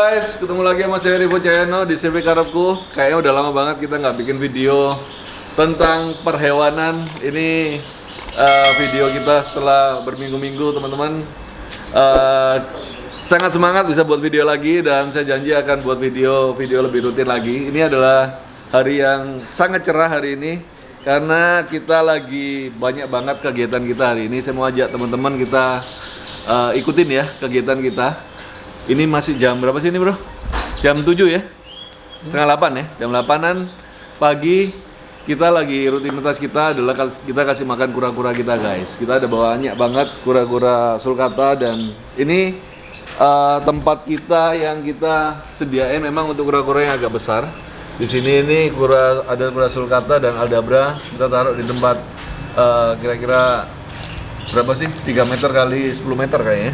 guys, ketemu lagi sama saya Rivo Cayano di CV Karepku. Kayaknya udah lama banget kita nggak bikin video tentang perhewanan. Ini video kita setelah berminggu-minggu teman-teman. Sangat semangat bisa buat video lagi dan saya janji akan buat video lebih rutin lagi. Ini adalah hari yang sangat cerah hari ini karena kita lagi banyak banget kegiatan kita hari ini. Saya mau ajak teman-teman kita ikutin ya kegiatan kita. Ini masih jam berapa sih ini bro? Jam 7 ya? Setengah 8 ya? Jam 8-an pagi kita lagi rutinitas kita adalah kita kasih makan kura-kura kita guys. Kita ada banyak banget kura-kura sulcata dan ini tempat kita yang kita sediain memang untuk kura-kura yang agak besar. Di sini ini ada kura sulcata dan aldabra kita taruh di tempat kira-kira berapa sih? 3 meter kali 10 meter kayaknya.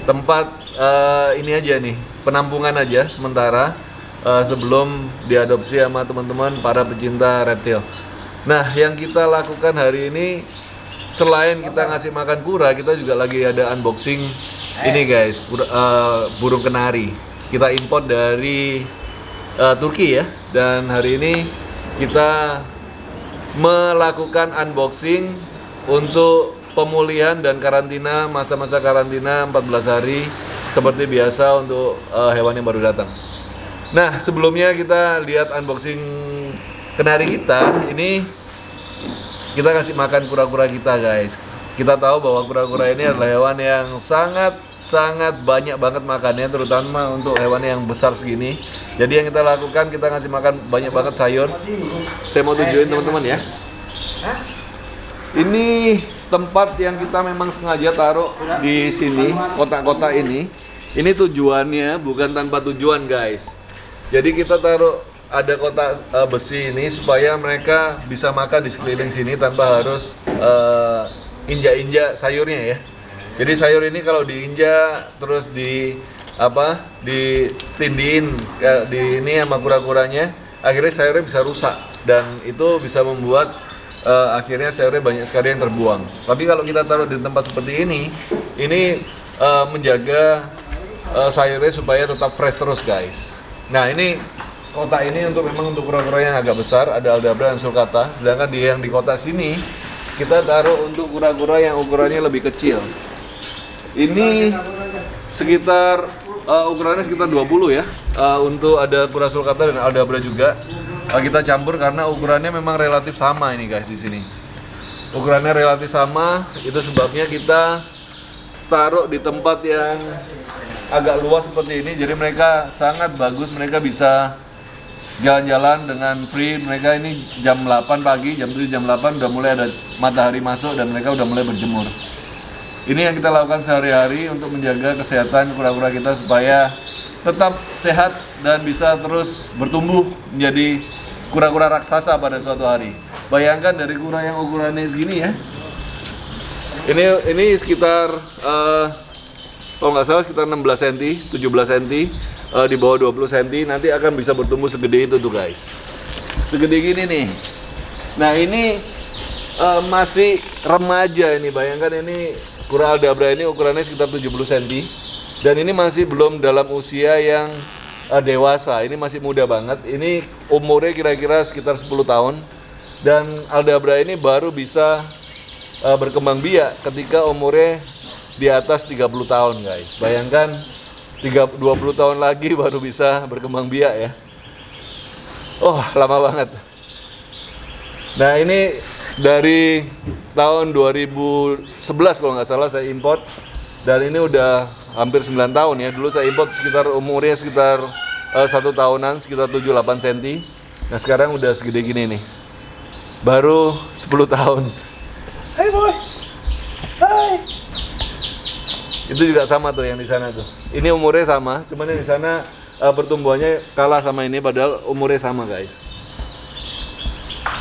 Tempat ini aja nih, penampungan aja sementara sebelum diadopsi sama teman-teman para pecinta reptil. Nah, yang kita lakukan hari ini selain kita ngasih makan kura, kita juga lagi ada unboxing ini guys, burung kenari. Kita import dari Turki ya, dan hari ini kita melakukan unboxing untuk pemulihan dan karantina, masa-masa karantina 14 hari seperti biasa untuk hewan yang baru datang. Nah, sebelumnya kita lihat unboxing kenari kita. Ini kita kasih makan kura-kura kita guys. Kita tahu bahwa kura-kura ini adalah hewan yang sangat banyak banget makannya, terutama untuk hewan yang besar segini. Jadi yang kita lakukan, kita ngasih makan banyak banget sayur. Saya mau tunjukin teman-teman ya. Ini tempat yang kita memang sengaja taruh di sini, kotak-kotak ini. Ini tujuannya bukan tanpa tujuan guys. Jadi kita taruh ada kotak besi ini supaya mereka bisa makan di sekeliling sini tanpa harus injak-injak sayurnya ya. Jadi sayur ini kalau diinjak terus ditindiin di ini sama kura-kuranya, akhirnya sayurnya bisa rusak dan itu bisa membuat akhirnya sayurnya banyak sekali yang terbuang. Tapi kalau kita taruh di tempat seperti ini menjaga sayurnya supaya tetap fresh terus guys. Nah, ini kotak ini memang untuk kura-kura yang agak besar, ada aldabra dan sulcata. Sedangkan yang di kotak sini kita taruh untuk kura-kura yang ukurannya lebih kecil. Ini sekitar ukurannya sekitar 20 ya. Untuk ada kura sulcata dan aldabra juga. Kita campur karena ukurannya memang relatif sama ini guys di sini. Ukurannya relatif sama, itu sebabnya kita taruh di tempat yang agak luas seperti ini. Jadi mereka sangat bagus, mereka bisa jalan-jalan dengan free. Mereka ini jam 8 pagi, jam 7, jam 8 udah mulai ada matahari masuk dan mereka udah mulai berjemur. Ini yang kita lakukan sehari-hari untuk menjaga kesehatan kura-kura kita supaya tetap sehat dan bisa terus bertumbuh menjadi kura-kura raksasa pada suatu hari. Bayangkan dari kura yang ukurannya segini ya. Ini sekitar kalau nggak salah sekitar 16 cm, 17 cm, di bawah 20 cm nanti akan bisa bertumbuh segede itu tuh guys. Segede gini nih. Nah, ini masih remaja ini. Bayangkan ini kura aldabra ini ukurannya sekitar 70 cm. Dan ini masih belum dalam usia yang dewasa, ini masih muda banget. Ini umurnya kira-kira sekitar 10 tahun. Dan aldabra ini baru bisa berkembang biak ketika umurnya di atas 30 tahun guys. Bayangkan 20 tahun lagi baru bisa berkembang biak ya. Oh, lama banget. Nah, ini dari tahun 2011 kalau nggak salah saya import. Dan ini udah hampir 9 tahun ya. Dulu saya import umurnya sekitar 1 tahunan, sekitar 7-8 cm. Nah, sekarang udah segede gini nih. Baru 10 tahun. Hai boy. Hai. Itu juga sama tuh yang di sana tuh. Ini umurnya sama, cuman yang di sana pertumbuhannya kalah sama ini padahal umurnya sama guys.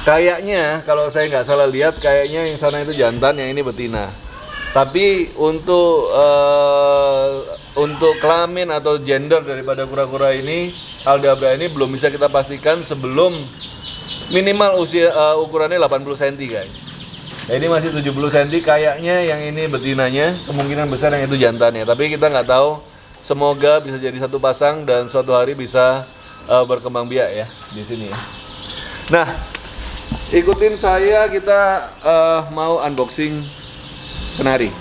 Kayaknya kalau saya nggak salah lihat kayaknya yang sana itu jantan, yang ini betina. Tapi untuk kelamin atau gender daripada kura-kura ini, aldabra ini belum bisa kita pastikan sebelum minimal usia ukurannya 80 cm guys. Nah, ini masih 70 cm, kayaknya yang ini betinanya, kemungkinan besar yang itu jantannya. Tapi kita nggak tahu semoga bisa jadi satu pasang dan suatu hari bisa berkembang biak ya di sini ya. Nah, ikutin saya, kita mau unboxing kenari.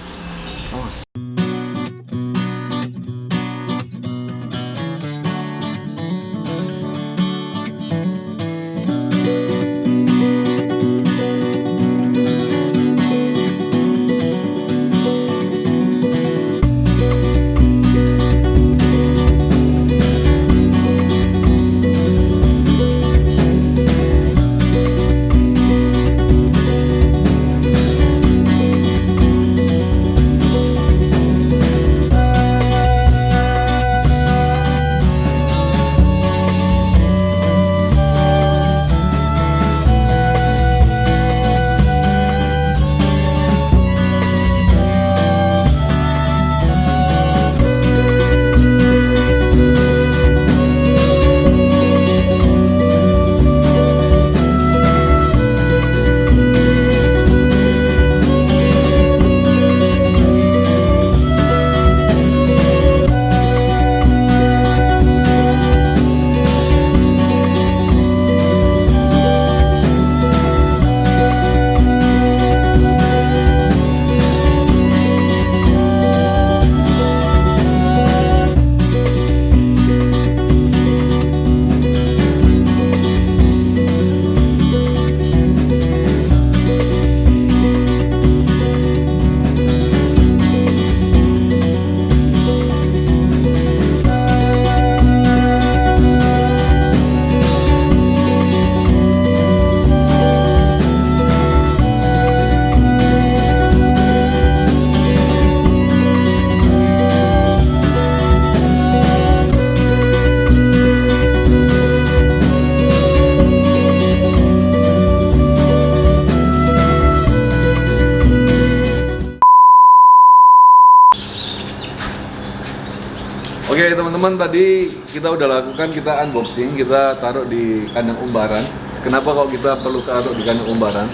Oke teman-teman, tadi kita udah lakukan, kita unboxing, kita taruh di kandang umbaran. Kenapa kok kita perlu taruh di kandang umbaran?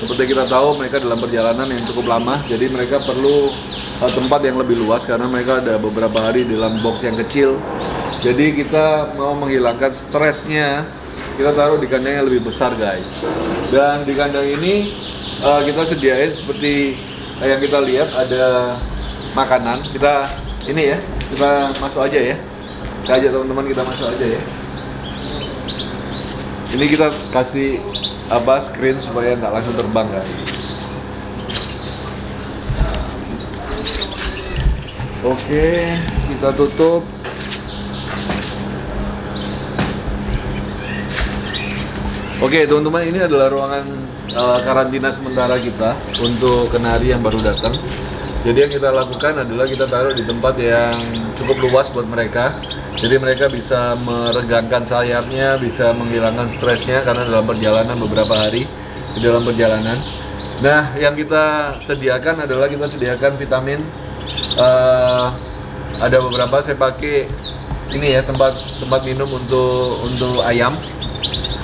Seperti kita tahu, mereka dalam perjalanan yang cukup lama, jadi mereka perlu tempat yang lebih luas karena mereka ada beberapa hari dalam box yang kecil. Jadi kita mau menghilangkan stresnya, kita taruh di kandang yang lebih besar guys. Dan di kandang ini kita sediain seperti yang kita lihat, ada makanan. Kita ini ya, kita masuk aja ya. Kita ajak teman-teman, kita masuk aja ya. Ini kita kasih screen supaya nggak langsung terbang guys. Oke, kita tutup. Oke teman-teman, ini adalah ruangan karantina sementara kita untuk kenari yang baru datang. Jadi yang kita lakukan adalah kita taruh di tempat yang cukup luas buat mereka. Jadi mereka bisa meregangkan sayapnya, bisa menghilangkan stresnya karena dalam perjalanan beberapa hari di dalam perjalanan. Nah, yang kita sediakan adalah kita sediakan vitamin. Ada beberapa saya pakai ini ya, tempat minum untuk ayam.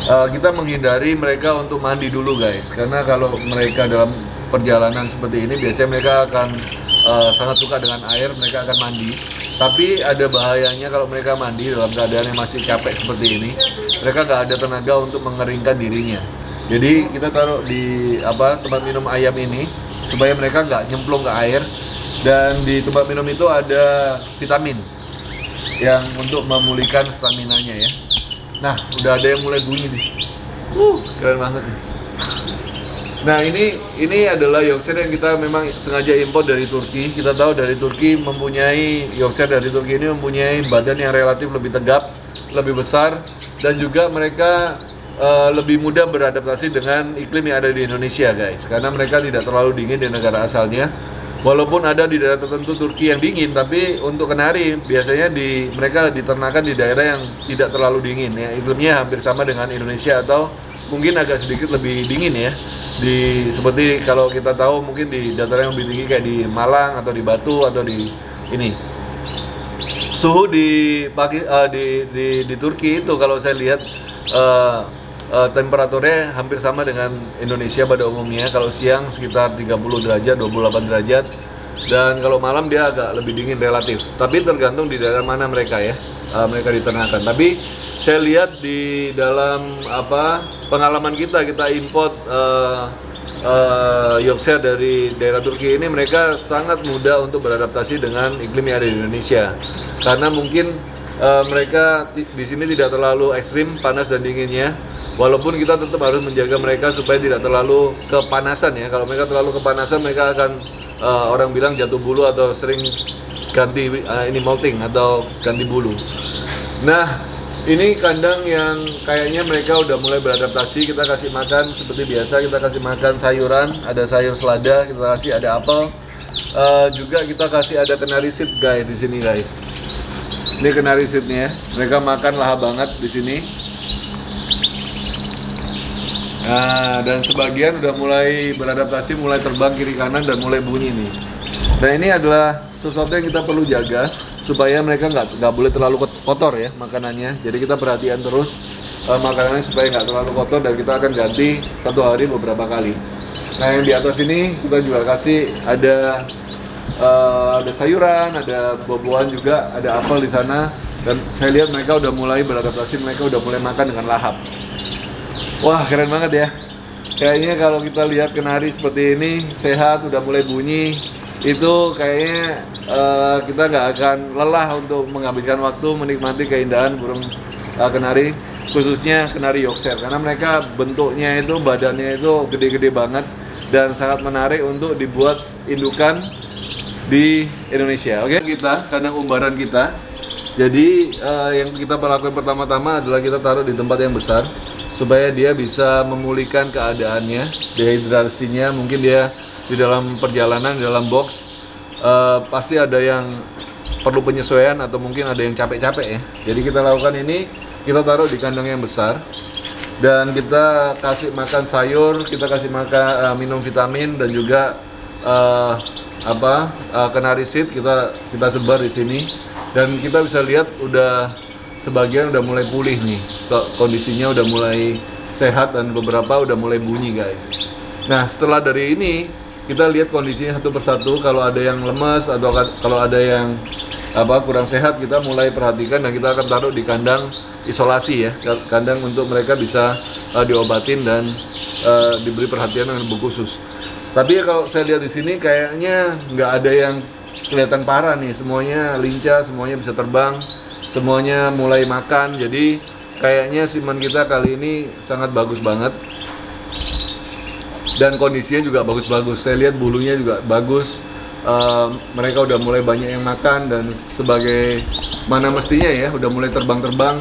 Kita menghindari mereka untuk mandi dulu guys, karena kalau mereka dalam perjalanan seperti ini biasanya mereka akan sangat suka dengan air, mereka akan mandi. Tapi ada bahayanya kalau mereka mandi dalam keadaan yang masih capek seperti ini, mereka nggak ada tenaga untuk mengeringkan dirinya. Jadi kita taruh di tempat minum ayam ini supaya mereka nggak nyemplung ke air. Dan di tempat minum itu ada vitamin yang untuk memulihkan stamina-nya ya. Nah, udah ada yang mulai bunyi nih. Keren banget nih. Nah, ini adalah Yorkshire yang kita memang sengaja impor dari Turki. Kita tahu dari Turki Yorkshire dari Turki ini mempunyai badan yang relatif lebih tegap, lebih besar, dan juga mereka lebih mudah beradaptasi dengan iklim yang ada di Indonesia, guys. Karena mereka tidak terlalu dingin di negara asalnya. Walaupun ada di daerah tertentu Turki yang dingin, tapi untuk kenari biasanya mereka diternakan di daerah yang tidak terlalu dingin ya. Iklimnya hampir sama dengan Indonesia atau mungkin agak sedikit lebih dingin ya. Seperti kalau kita tahu mungkin di dataran yang lebih tinggi kayak di Malang atau di Batu atau di ini. Suhu di Turki itu kalau saya lihat temperaturnya hampir sama dengan Indonesia pada umumnya. Kalau siang sekitar 30 derajat, 28 derajat. dan kalau malam dia agak lebih dingin relatif. Tapi tergantung di daerah mana mereka ya, mereka diternakan. Tapi saya lihat di dalam pengalaman kita import Yorkshire dari daerah Turki ini, mereka sangat mudah untuk beradaptasi dengan iklim yang ada di Indonesia. Karena mungkin mereka di sini tidak terlalu ekstrim panas dan dinginnya. Walaupun kita tetap harus menjaga mereka supaya tidak terlalu kepanasan ya. Kalau mereka terlalu kepanasan, mereka akan orang bilang jatuh bulu atau sering ganti molting atau ganti bulu. Nah, ini kandang yang kayaknya mereka udah mulai beradaptasi. Kita kasih makan seperti biasa, kita kasih makan sayuran, ada sayur selada, kita kasih ada apel. Juga kita kasih ada canary seed guys di sini guys. Ini canary seednya, mereka makan lahap banget di sini. Nah, dan sebagian udah mulai beradaptasi, mulai terbang kiri kanan dan mulai bunyi nih. Nah, ini adalah sesuatu yang kita perlu jaga supaya mereka nggak boleh terlalu kotor ya makanannya. Jadi kita perhatian terus makanannya supaya nggak terlalu kotor, dan kita akan ganti satu hari beberapa kali. Nah, yang di atas ini kita juga kasih ada sayuran, ada buah-buahan juga, ada apel di sana. Dan saya lihat mereka udah mulai beradaptasi, mereka udah mulai makan dengan lahap. Wah, keren banget ya. Kayaknya kalau kita lihat kenari seperti ini, sehat, udah mulai bunyi, itu kayaknya kita nggak akan lelah untuk menghabiskan waktu menikmati keindahan burung kenari, khususnya kenari Yorkshire. Karena mereka bentuknya itu, badannya itu gede-gede banget dan sangat menarik untuk dibuat indukan di Indonesia. Oke, kita kandang umbaran kita. Jadi yang kita lakukan pertama-tama adalah kita taruh di tempat yang besar supaya dia bisa memulihkan keadaannya, dehidrasinya. Mungkin dia di dalam perjalanan, di dalam box pasti ada yang perlu penyesuaian atau mungkin ada yang capek-capek ya. Jadi kita lakukan ini, kita taruh di kandang yang besar dan kita kasih makan sayur, kita kasih makan minum vitamin, dan juga canary seed kita sebar di sini. Dan kita bisa lihat sebagian udah mulai pulih nih, kondisinya udah mulai sehat dan beberapa udah mulai bunyi guys. Nah, setelah dari ini kita lihat kondisinya satu persatu. Kalau ada yang lemas atau kalau ada yang kurang sehat, kita mulai perhatikan dan kita akan taruh di kandang isolasi ya, kandang untuk mereka bisa diobatin dan diberi perhatian dengan buku khusus. Tapi ya, kalau saya lihat di sini kayaknya nggak ada yang kelihatan parah nih, semuanya lincah, semuanya bisa terbang, semuanya mulai makan. Jadi kayaknya siman kita kali ini sangat bagus banget dan kondisinya juga bagus-bagus. Saya lihat bulunya juga bagus, mereka udah mulai banyak yang makan dan sebagai mana mestinya ya, udah mulai terbang-terbang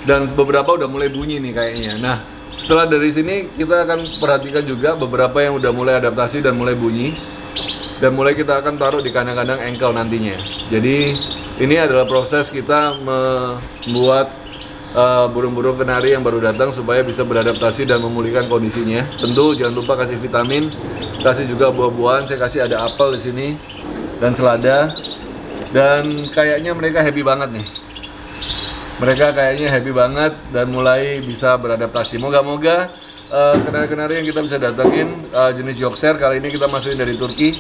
dan beberapa udah mulai bunyi nih kayaknya. Nah, setelah dari sini kita akan perhatikan juga beberapa yang udah mulai adaptasi dan mulai bunyi, dan mulai kita akan taruh di kandang-kandang ankle nantinya. Jadi ini adalah proses kita membuat burung-burung kenari yang baru datang supaya bisa beradaptasi dan memulihkan kondisinya. Tentu jangan lupa kasih vitamin, kasih juga buah-buahan. Saya kasih ada apel di sini dan selada. Dan kayaknya mereka happy banget nih. Mereka kayaknya happy banget dan mulai bisa beradaptasi. Moga-moga kenari-kenari yang kita bisa datangin jenis Yorkshire kali ini kita masukin dari Turki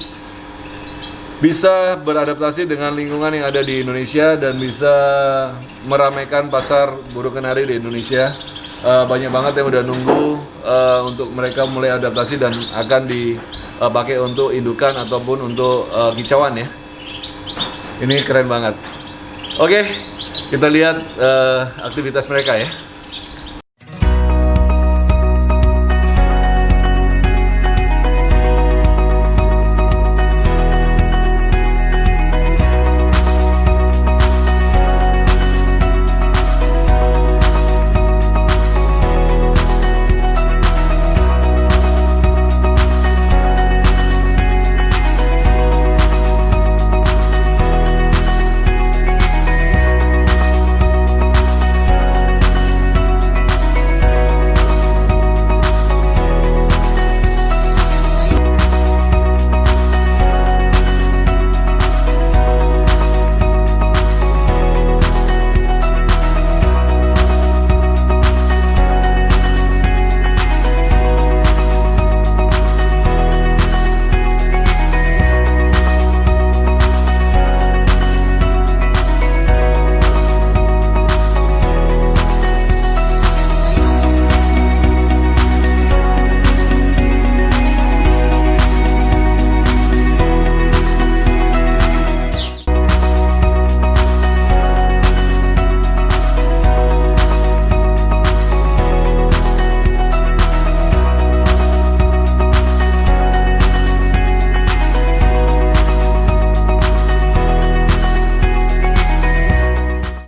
bisa beradaptasi dengan lingkungan yang ada di Indonesia dan bisa meramaikan pasar burung kenari di Indonesia. Banyak banget yang udah nunggu untuk mereka mulai adaptasi dan akan dipakai untuk indukan ataupun untuk kicauan ya. Ini keren banget. Oke, kita lihat aktivitas mereka ya.